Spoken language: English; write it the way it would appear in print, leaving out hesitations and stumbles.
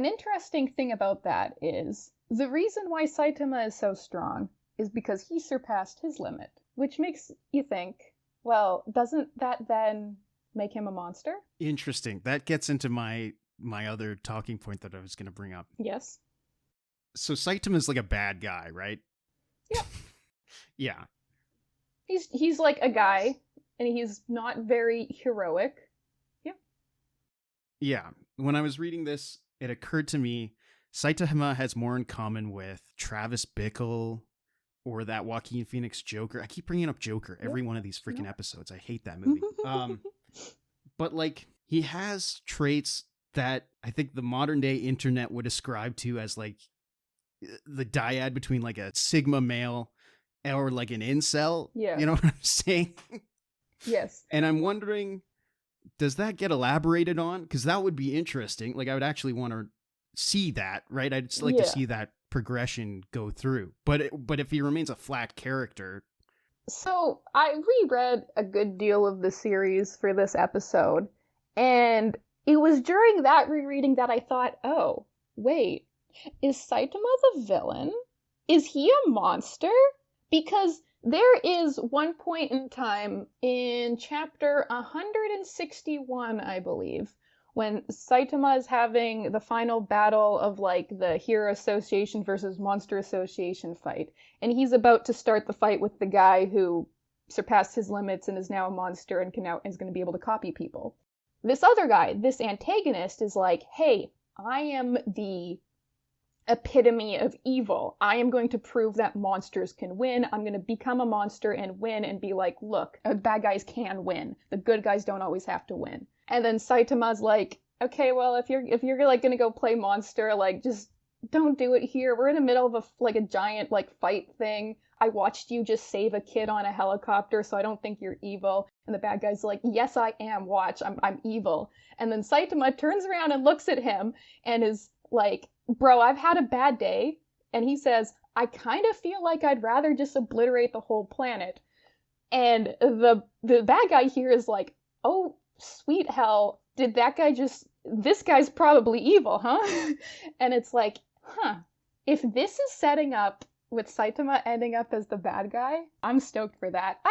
An interesting thing about that is the reason why Saitama is so strong is because he surpassed his limit, which makes you think, well, doesn't that then make him a monster? Interesting. That gets into my other talking point that I was going to bring up. Yes. So Saitama is like a bad guy, right? Yeah. Yeah. He's like a guy, and he's not very heroic. Yeah. Yeah. When I was reading this, it occurred to me Saitama has more in common with Travis Bickle or that Joaquin Phoenix Joker. I keep bringing up Joker every one of these freaking episodes. I hate that movie. But like, he has traits that I think the modern day internet would ascribe to as like the dyad between like a Sigma male or like an incel. Yeah. You know what I'm saying? Yes. And I'm wondering, does that get elaborated on? Because that would be interesting. Like, I would actually want to see that, right? I'd just like to see that progression go through. But if he remains a flat character. So I reread a good deal of the series for this episode, and it was during that rereading that I thought, oh, wait, is Saitama the villain? Is he a monster? Because there is one point in time in chapter 161, I believe, when Saitama is having the final battle of like the Hero Association versus Monster Association fight, and he's about to start the fight with the guy who surpassed his limits and is now a monster and is going to be able to copy people. This other guy, this antagonist, is like, hey, I am the epitome of evil. I am going to prove that monsters can win. I'm going to become a monster and win and be like, look, bad guys can win. The good guys don't always have to win. And then Saitama's like, okay, well, if you're like going to go play monster, like, just don't do it here. We're in the middle of a giant like fight thing. I watched you just save a kid on a helicopter, so I don't think you're evil. And the bad guy's like, yes, I am. Watch, I'm evil. And then Saitama turns around and looks at him and is like, bro, I've had a bad day. And he says, I kind of feel like I'd rather just obliterate the whole planet. And the bad guy here is like, oh, sweet hell, did that guy this guy's probably evil, huh? And it's like, if this is setting up with Saitama ending up as the bad guy, I'm stoked for that.